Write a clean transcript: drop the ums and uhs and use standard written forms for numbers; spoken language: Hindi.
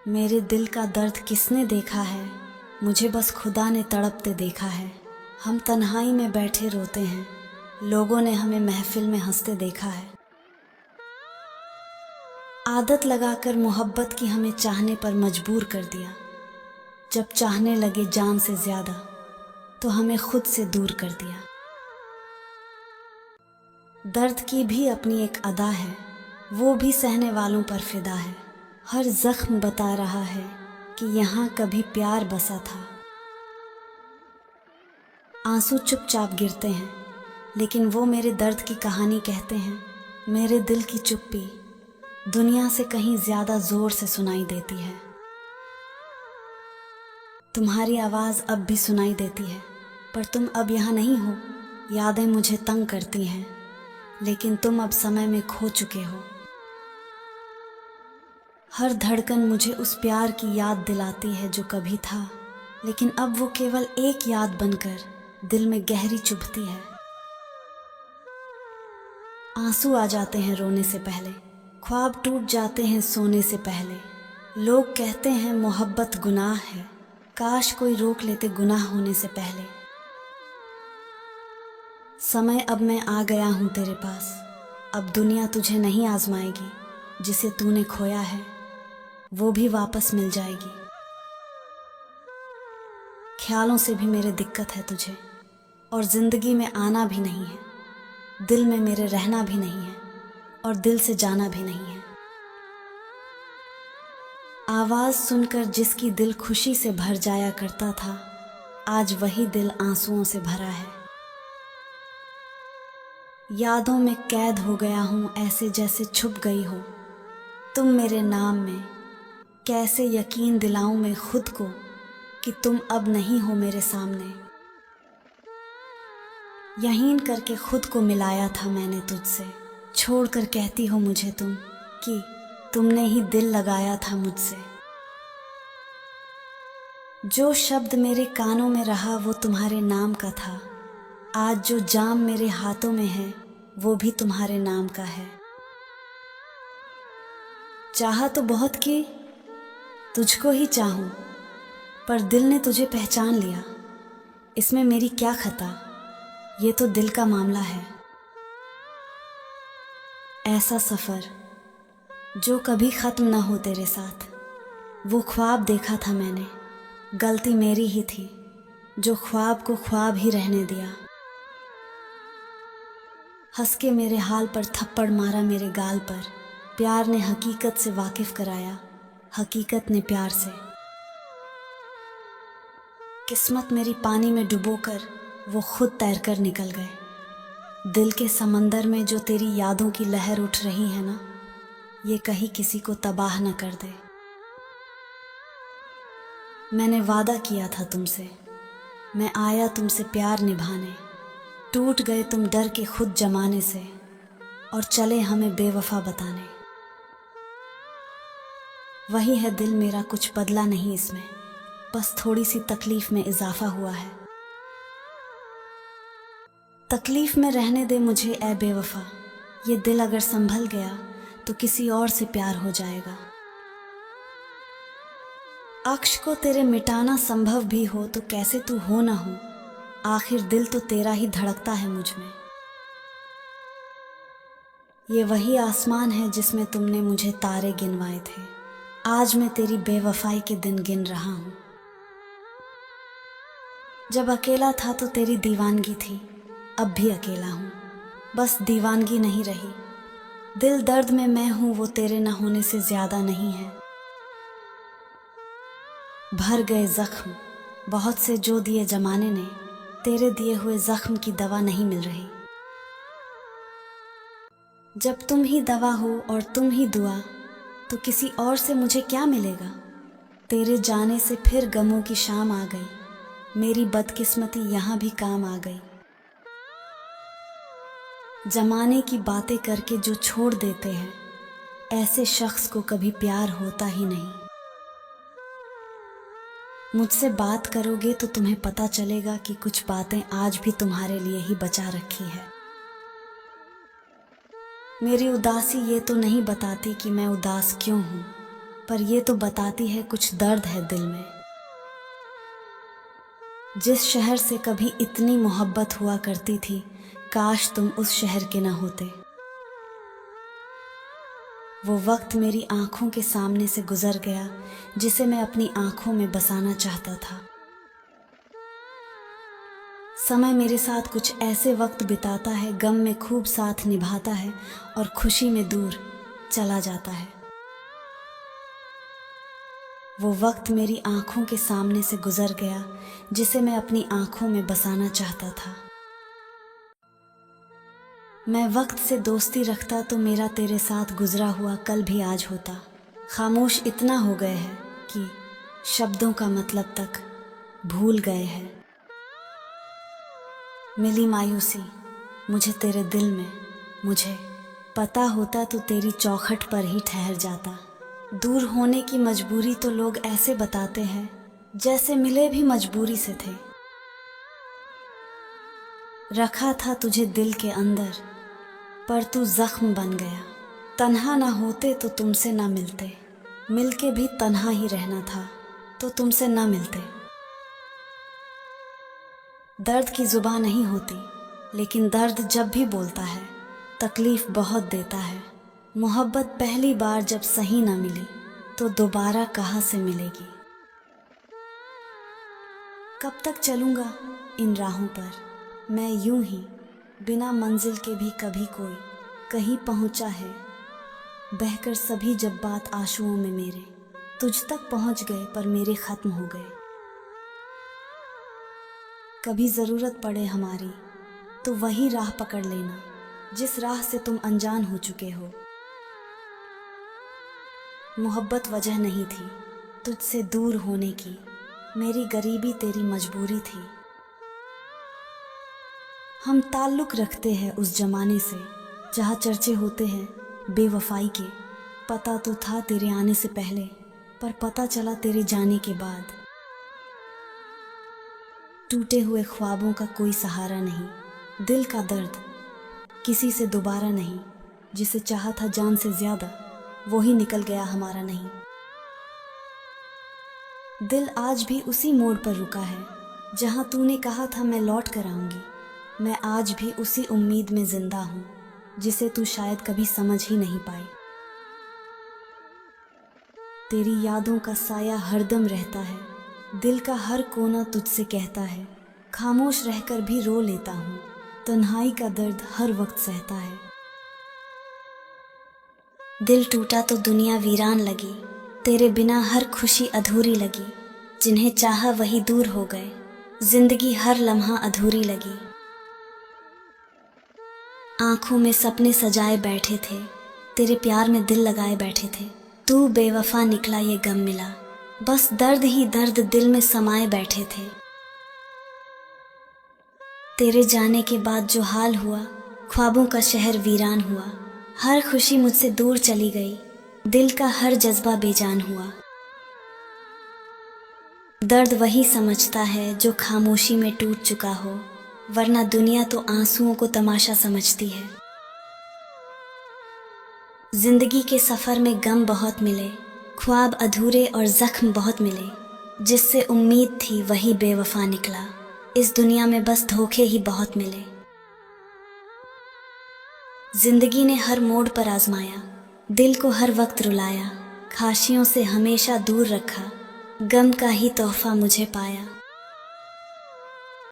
मेरे दिल का दर्द किसने देखा है, मुझे बस खुदा ने तड़पते देखा है। हम तन्हाई में बैठे रोते हैं, लोगों ने हमें महफिल में हंसते देखा है। आदत लगाकर मोहब्बत की हमें चाहने पर मजबूर कर दिया। जब चाहने लगे जान से ज्यादा तो हमें खुद से दूर कर दिया। दर्द की भी अपनी एक अदा है, वो भी सहने वालों पर फिदा है। हर जख्म बता रहा है कि यहाँ कभी प्यार बसा था। आंसू चुपचाप गिरते हैं, लेकिन वो मेरे दर्द की कहानी कहते हैं। मेरे दिल की चुप्पी दुनिया से कहीं ज्यादा जोर से सुनाई देती है। तुम्हारी आवाज अब भी सुनाई देती है, पर तुम अब यहाँ नहीं हो। यादें मुझे तंग करती हैं, लेकिन तुम अब समय में खो चुके हो। हर धड़कन मुझे उस प्यार की याद दिलाती है जो कभी था, लेकिन अब वो केवल एक याद बनकर दिल में गहरी चुभती है। आंसू आ जाते हैं रोने से पहले, ख्वाब टूट जाते हैं सोने से पहले। लोग कहते हैं मोहब्बत गुनाह है, काश कोई रोक लेते गुनाह होने से पहले। समय अब मैं आ गया हूँ तेरे पास, अब दुनिया तुझे नहीं आजमाएगी। जिसे तूने खोया है वो भी वापस मिल जाएगी। ख्यालों से भी मेरे दिक्कत है तुझे, और जिंदगी में आना भी नहीं है। दिल में मेरे रहना भी नहीं है, और दिल से जाना भी नहीं है। आवाज सुनकर जिसकी दिल खुशी से भर जाया करता था, आज वही दिल आंसुओं से भरा है। यादों में कैद हो गया हूँ ऐसे जैसे छुप गई हो तुम मेरे नाम में। कैसे यकीन दिलाऊं मैं खुद को कि तुम अब नहीं हो मेरे सामने। यकीन करके खुद को मिलाया था मैंने तुझसे, छोड़कर कहती हो मुझे तुम कि तुमने ही दिल लगाया था मुझसे। जो शब्द मेरे कानों में रहा वो तुम्हारे नाम का था, आज जो जाम मेरे हाथों में है वो भी तुम्हारे नाम का है। चाहा तो बहुत कि तुझको ही चाहूं, पर दिल ने तुझे पहचान लिया। इसमें मेरी क्या खता, ये तो दिल का मामला है। ऐसा सफर जो कभी खत्म ना हो तेरे साथ, वो ख्वाब देखा था मैंने। गलती मेरी ही थी जो ख्वाब को ख्वाब ही रहने दिया। हंस के मेरे हाल पर थप्पड़ मारा मेरे गाल पर। प्यार ने हकीकत से वाकिफ कराया, हकीकत ने प्यार से। किस्मत मेरी पानी में डुबोकर वो खुद तैरकर निकल गए। दिल के समंदर में जो तेरी यादों की लहर उठ रही है ना, ये कहीं किसी को तबाह न कर दे। मैंने वादा किया था तुमसे, मैं आया तुमसे प्यार निभाने। टूट गए तुम डर के खुद जमाने से, और चले हमें बेवफा बताने। वही है दिल मेरा, कुछ बदला नहीं इसमें, बस थोड़ी सी तकलीफ में इजाफा हुआ है। तकलीफ में रहने दे मुझे ए बेवफा, ये दिल अगर संभल गया तो किसी और से प्यार हो जाएगा। अक्ष को तेरे मिटाना संभव भी हो तो कैसे तू हो ना हो, आखिर दिल तो तेरा ही धड़कता है मुझ में। ये वही आसमान है जिसमें तुमने मुझे तारे गिनवाए थे, आज मैं तेरी बेवफाई के दिन गिन रहा हूँ। जब अकेला था तो तेरी दीवानगी थी, अब भी अकेला हूँ, बस दीवानगी नहीं रही। दिल दर्द में मैं हूँ, वो तेरे न होने से ज्यादा नहीं है। भर गए जख्म बहुत से जो दिए जमाने ने, तेरे दिए हुए जख्म की दवा नहीं मिल रही। जब तुम ही दवा हो और तुम ही दुआ, तो किसी और से मुझे क्या मिलेगा। तेरे जाने से फिर गमों की शाम आ गई, मेरी बदकिस्मती यहाँ भी काम आ गई। जमाने की बातें करके जो छोड़ देते हैं, ऐसे शख्स को कभी प्यार होता ही नहीं। मुझसे बात करोगे तो तुम्हें पता चलेगा कि कुछ बातें आज भी तुम्हारे लिए ही बचा रखी है। मेरी उदासी ये तो नहीं बताती कि मैं उदास क्यों हूँ, पर ये तो बताती है कुछ दर्द है दिल में। जिस शहर से कभी इतनी मोहब्बत हुआ करती थी, काश तुम उस शहर के ना होते। वो वक्त मेरी आंखों के सामने से गुजर गया जिसे मैं अपनी आंखों में बसाना चाहता था। समय मेरे साथ कुछ ऐसे वक्त बिताता है, गम में खूब साथ निभाता है और खुशी में दूर चला जाता है। वो वक्त मेरी आंखों के सामने से गुजर गया जिसे मैं अपनी आंखों में बसाना चाहता था। मैं वक्त से दोस्ती रखता तो मेरा तेरे साथ गुजरा हुआ कल भी आज होता। खामोश इतना हो गए हैं कि शब्दों का मतलब तक भूल गए हैं। मिली मायूसी मुझे तेरे दिल में, मुझे पता होता तो तेरी चौखट पर ही ठहर जाता। दूर होने की मजबूरी तो लोग ऐसे बताते हैं जैसे मिले भी मजबूरी से थे। रखा था तुझे दिल के अंदर पर तू जख्म बन गया। तन्हा ना होते तो तुमसे ना मिलते, मिलके भी तन्हा ही रहना था तो तुमसे ना मिलते। दर्द की जुबान नहीं होती, लेकिन दर्द जब भी बोलता है तकलीफ बहुत देता है। मोहब्बत पहली बार जब सही ना मिली तो दोबारा कहाँ से मिलेगी। कब तक चलूँगा इन राहों पर मैं यूं ही, बिना मंजिल के भी कभी कोई कहीं पहुँचा है। बहकर सभी जब बात आंसुओं में मेरे तुझ तक पहुँच गए पर मेरे ख़त्म हो गए। कभी ज़रूरत पड़े हमारी तो वही राह पकड़ लेना जिस राह से तुम अनजान हो चुके हो। मोहब्बत वजह नहीं थी तुझसे दूर होने की, मेरी गरीबी तेरी मजबूरी थी। हम ताल्लुक़ रखते हैं उस ज़माने से जहाँ चर्चे होते हैं बेवफाई के। पता तो था तेरे आने से पहले, पर पता चला तेरे जाने के बाद। टूटे हुए ख्वाबों का कोई सहारा नहीं, दिल का दर्द किसी से दोबारा नहीं। जिसे चाहा था जान से ज़्यादा वो ही निकल गया हमारा नहीं। दिल आज भी उसी मोड़ पर रुका है जहाँ तूने कहा था मैं लौट कर आऊँगी। मैं आज भी उसी उम्मीद में जिंदा हूँ जिसे तू शायद कभी समझ ही नहीं पाई। तेरी यादों का साया हरदम रहता है, दिल का हर कोना तुझसे कहता है। खामोश रहकर भी रो लेता हूँ, तन्हाई का दर्द हर वक्त सहता है। दिल टूटा तो दुनिया वीरान लगी, तेरे बिना हर खुशी अधूरी लगी। जिन्हें चाहा वही दूर हो गए, जिंदगी हर लम्हा अधूरी लगी। आंखों में सपने सजाए बैठे थे, तेरे प्यार में दिल लगाए बैठे थे। तू बेवफा निकला ये गम मिला, बस दर्द ही दर्द दिल में समाये बैठे थे। तेरे जाने के बाद जो हाल हुआ, ख्वाबों का शहर वीरान हुआ। हर खुशी मुझसे दूर चली गई, दिल का हर जज्बा बेजान हुआ। दर्द वही समझता है जो खामोशी में टूट चुका हो, वरना दुनिया तो आंसुओं को तमाशा समझती है। जिंदगी के सफ़र में गम बहुत मिले, ख्वाब अधूरे और जख्म बहुत मिले। जिससे उम्मीद थी वही बेवफा निकला, इस दुनिया में बस धोखे ही बहुत मिले। जिंदगी ने हर मोड़ पर आजमाया, दिल को हर वक्त रुलाया। खाशियों से हमेशा दूर रखा, गम का ही तोहफा मुझे पाया।